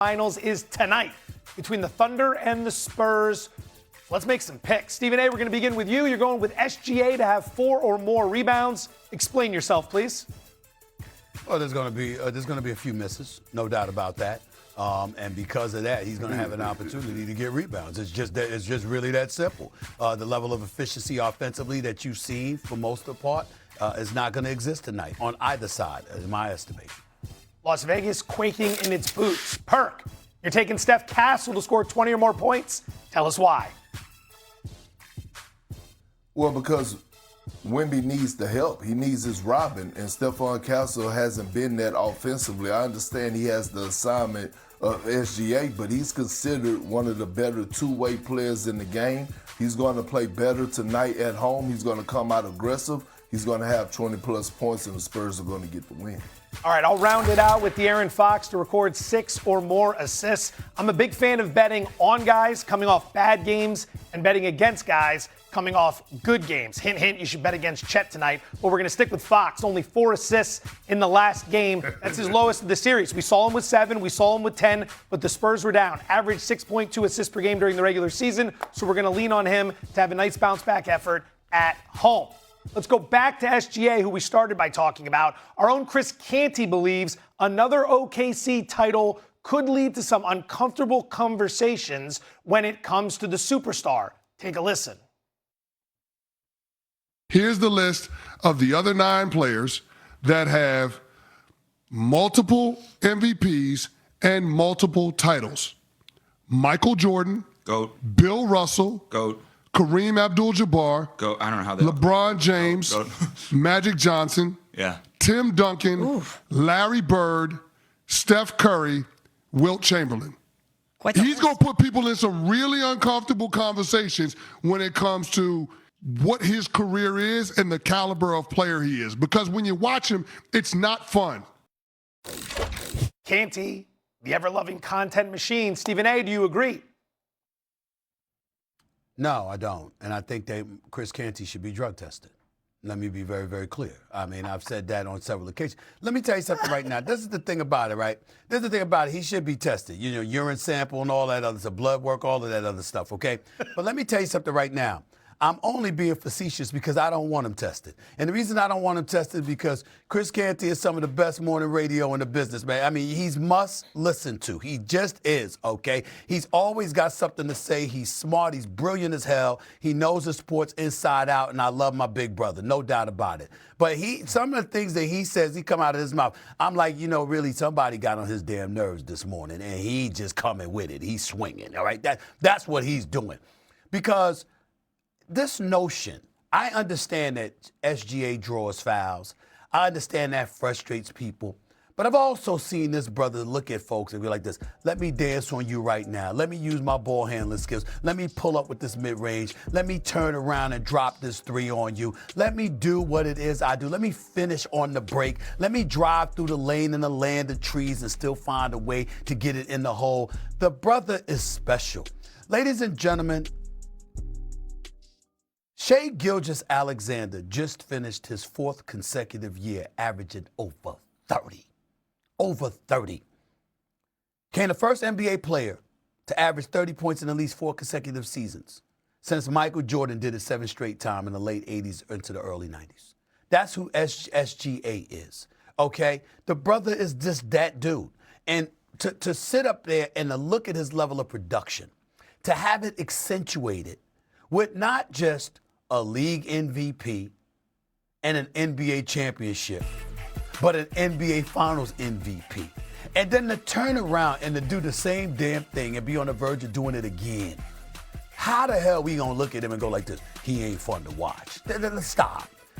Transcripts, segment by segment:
Finals is tonight between the Thunder and the Spurs. Let's make some picks. Stephen A., we're going to begin with you. You're going with SGA to have 4 or more rebounds. Explain yourself, please. Well, there's going to be a few misses, no doubt about that. And because of that, he's going to have an opportunity to get rebounds. It's just really that simple. The level of efficiency offensively that you've seen for most of the part is not going to exist tonight on either side, in my estimation. Las Vegas quaking in its boots. Perk, you're taking Steph Castle to score 20 or more points. Tell us why. Well, because Wemby needs the help. He needs his Robin, and Stephon Castle hasn't been that offensively. I understand he has the assignment of SGA, but he's considered one of the better two-way players in the game. He's going to play better tonight at home. He's going to come out aggressive. He's going to have 20-plus points, and the Spurs are going to get the win. All right, I'll round it out with De'Aaron Fox to record 6 or more assists. I'm a big fan of betting on guys coming off bad games and betting against guys coming off good games. Hint, hint, you should bet against Chet tonight. But we're going to stick with Fox. Only 4 assists in the last game. That's his lowest of the series. We saw him with 7. We saw him with 10. But the Spurs were down. Average 6.2 assists per game during the regular season. So we're going to lean on him to have a nice bounce-back effort at home. Let's go back to SGA, who we started by talking about. Our own Chris Canty believes another OKC title could lead to some uncomfortable conversations when it comes to the superstar. Take a listen. Here's the list of the other 9 players that have multiple MVPs and multiple titles. Michael Jordan. GOAT. Bill Russell. GOAT. Kareem Abdul-Jabbar. GOAT. I don't know how they LeBron James. GOAT. Magic Johnson. Yeah. Tim Duncan. Larry Bird. Steph Curry. Wilt Chamberlain. He's going to put people in some really uncomfortable conversations when it comes to what his career is and the caliber of player he is. Because when you watch him, it's not fun. Canty, the ever-loving content machine. Stephen A., do you agree? No, I don't. And I think that Chris Canty should be drug tested. Let me be very, very clear. I mean, I've said that on several occasions. Let me tell you something right now. This is the thing about it, right? This is the thing about it. He should be tested. You know, urine sample and all that other stuff, blood work, all of that other stuff, okay? But let me tell you something right now. I'm only being facetious because I don't want him tested. And the reason I don't want him tested is because Chris Canty is some of the best morning radio in the business, man. I mean, he's must listen to. He just is, okay? He's always got something to say. He's smart. He's brilliant as hell. He knows the sports inside out, and I love my big brother, no doubt about it. But some of the things that he says, he come out of his mouth, I'm like, you know, really, somebody got on his damn nerves this morning, and he just coming with it. He's swinging, all right? That's what he's doing. Because this notion, I understand that SGA draws fouls. I understand that frustrates people. But I've also seen this brother look at folks and be like this, let me dance on you right now. Let me use my ball handling skills. Let me pull up with this mid-range. Let me turn around and drop this 3 on you. Let me do what it is I do. Let me finish on the break. Let me drive through the lane in the land of trees and still find a way to get it in the hole. The brother is special. Ladies and gentlemen, Shai Gilgeous-Alexander just finished his 4th consecutive year averaging over 30. Over 30. Became the first NBA player to average 30 points in at least 4 consecutive seasons since Michael Jordan did it 7 straight times in the late 80s into the early 90s. That's who SGA is, okay? The brother is just that dude. And to sit up there and to look at his level of production, to have it accentuated with not just a league MVP and an NBA championship, but an NBA Finals MVP. And then to turn around and to do the same damn thing and be on the verge of doing it again. How the hell we gonna look at him and go like this? He ain't fun to watch.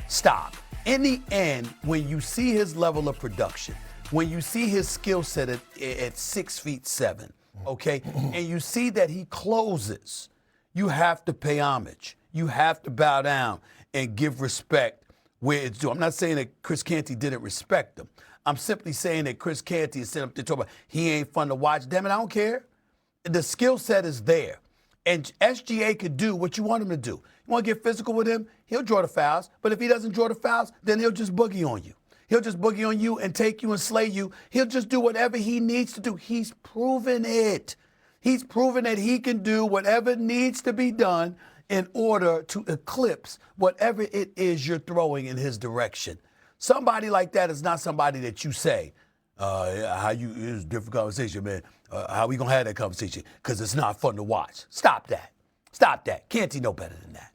Stop. In the end, when you see his level of production, when you see his skill set at 6'7", okay, and you see that he closes, you have to pay homage. You have to bow down and give respect where it's due. I'm not saying that Chris Canty didn't respect him. I'm simply saying that Chris Canty is sitting up there talking about he ain't fun to watch. Damn it, I don't care. The skill set is there. And SGA could do what you want him to do. You want to get physical with him? He'll draw the fouls. But if he doesn't draw the fouls, then he'll just boogie on you. He'll just boogie on you and take you and slay you. He'll just do whatever he needs to do. He's proven it. He's proven that he can do whatever needs to be done in order to eclipse whatever it is you're throwing in his direction. Somebody like that is not somebody that you say, it's a different conversation, man. How we gonna have that conversation? Because it's not fun to watch. Stop that. Stop that. Canty know better than that.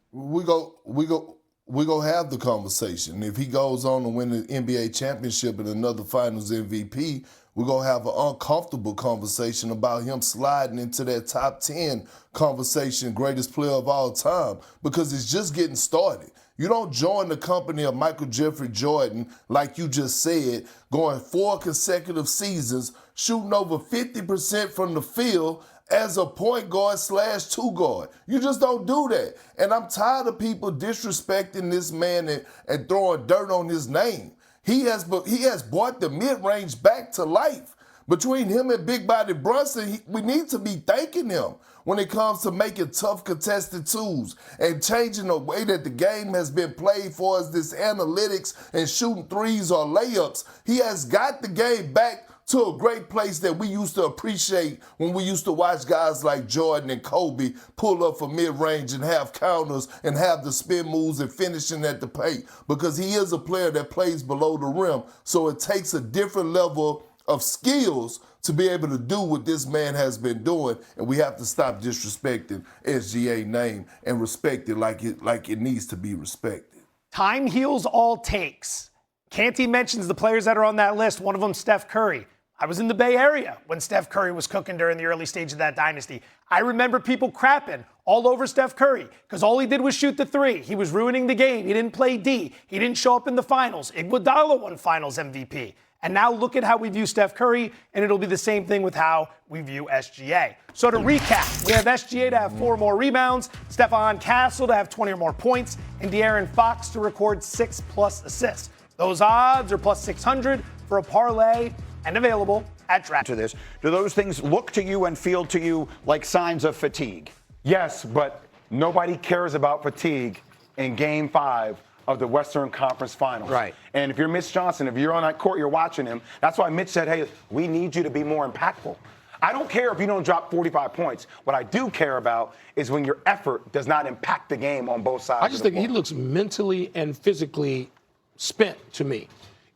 We go have the conversation. If he goes on to win the NBA championship and another Finals MVP, we're going to have an uncomfortable conversation about him sliding into that top 10 conversation, greatest player of all time, because it's just getting started. You don't join the company of Michael Jeffrey Jordan, like you just said, going 4 consecutive seasons, shooting over 50% from the field as a point guard / 2 guard. You just don't do that. And I'm tired of people disrespecting this man and throwing dirt on his name. He has brought the mid-range back to life. Between him and Big Body Brunson, we need to be thanking him when it comes to making tough contested twos and changing the way that the game has been played for us, this analytics and shooting threes or layups. He has got the game back to a great place that we used to appreciate when we used to watch guys like Jordan and Kobe pull up for mid-range and have counters and have the spin moves and finishing at the paint, because he is a player that plays below the rim. So it takes a different level of skills to be able to do what this man has been doing, and we have to stop disrespecting SGA name and respect it like it needs to be respected. Time heals all takes. Canty mentions the players that are on that list. One of them, Steph Curry. I was in the Bay Area when Steph Curry was cooking during the early stage of that dynasty. I remember people crapping all over Steph Curry because all he did was shoot the three. He was ruining the game. He didn't play D. He didn't show up in the finals. Iguodala won finals MVP. And now look at how we view Steph Curry, and it'll be the same thing with how we view SGA. So to recap, we have SGA to have 4 more rebounds, Stephon Castle to have 20 or more points, and De'Aaron Fox to record 6+ assists. Those odds are plus 600 for a parlay and available at Draft. To this, do those things look to you and feel to you like signs of fatigue? Yes, but nobody cares about fatigue in Game 5 of the Western Conference Finals. Right. And if you're Mitch Johnson, if you're on that court, you're watching him. That's why Mitch said, hey, we need you to be more impactful. I don't care if you don't drop 45 points. What I do care about is when your effort does not impact the game on both sides. I just think he looks mentally and physically spent to me.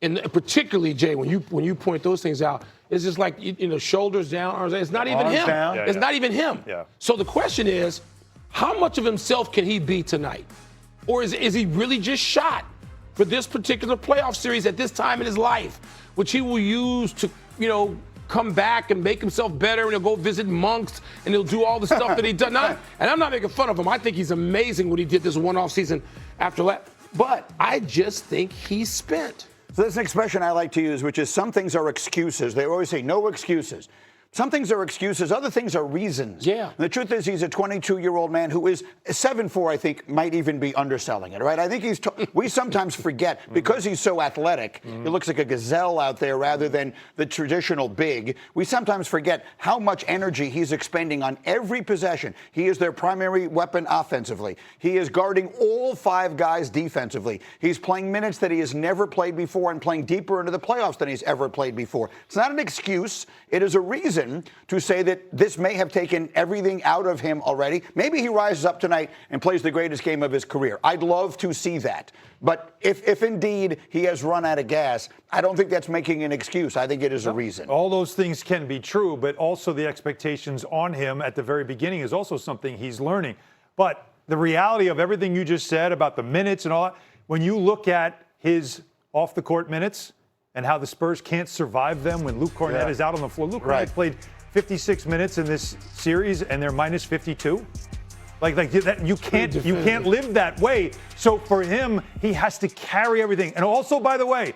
And particularly, Jay, when you point those things out, it's just like, shoulders down, arms down. It's not even him. It's not even him. Yeah. So the question is, how much of himself can he be tonight? Or is he really just shot for this particular playoff series at this time in his life, which he will use to, come back and make himself better, and he'll go visit monks, and he'll do all the stuff that he done. And I'm not making fun of him. I think he's amazing what he did this one-off season after that. But I just think he's spent. So there's an expression I like to use, which is some things are excuses. They always say no excuses. Some things are excuses, other things are reasons. Yeah. And the truth is, he's a 22-year-old man who is 7'4", I think, might even be underselling it, right? I think we sometimes forget, because he's so athletic, he looks like a gazelle out there rather than the traditional big. We sometimes forget how much energy he's expending on every possession. He is their primary weapon offensively. He is guarding all 5 guys defensively. He's playing minutes that he has never played before and playing deeper into the playoffs than he's ever played before. It's not an excuse. It is a reason to say that this may have taken everything out of him already. Maybe he rises up tonight and plays the greatest game of his career. I'd love to see that. But if indeed he has run out of gas, I don't think that's making an excuse. I think it is a reason. All those things can be true, but also the expectations on him at the very beginning is also something he's learning. But the reality of everything you just said about the minutes and all that, when you look at his off-the-court minutes, and how the Spurs can't survive them when Luke Cornett is out on the floor. Luke Cornett played 56 minutes in this series, and they're minus 52. Like that, you can't live that way. So for him, he has to carry everything. And also, by the way,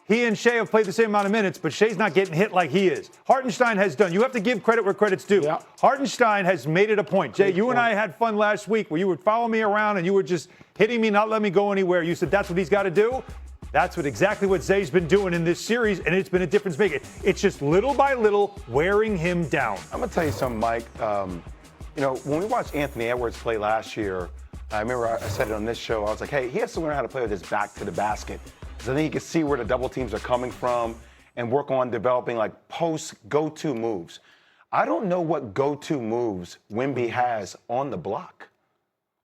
he and Shea have played the same amount of minutes, but Shea's not getting hit like he is. Hartenstein has done. You have to give credit where credit's due. Yeah. Hartenstein has made it a point. Jay, you and I had fun last week where you would follow me around and you were just hitting me, not letting me go anywhere. You said that's what he's got to do. That's exactly what Zay's been doing in this series, and it's been a difference maker. It's just little by little wearing him down. I'm going to tell you something, Mike. When we watched Anthony Edwards play last year, I remember I said it on this show. I was like, hey, he has to learn how to play with his back to the basket. because I think he can see where the double teams are coming from and work on developing like post go-to moves. I don't know what go-to moves Wemby has on the block.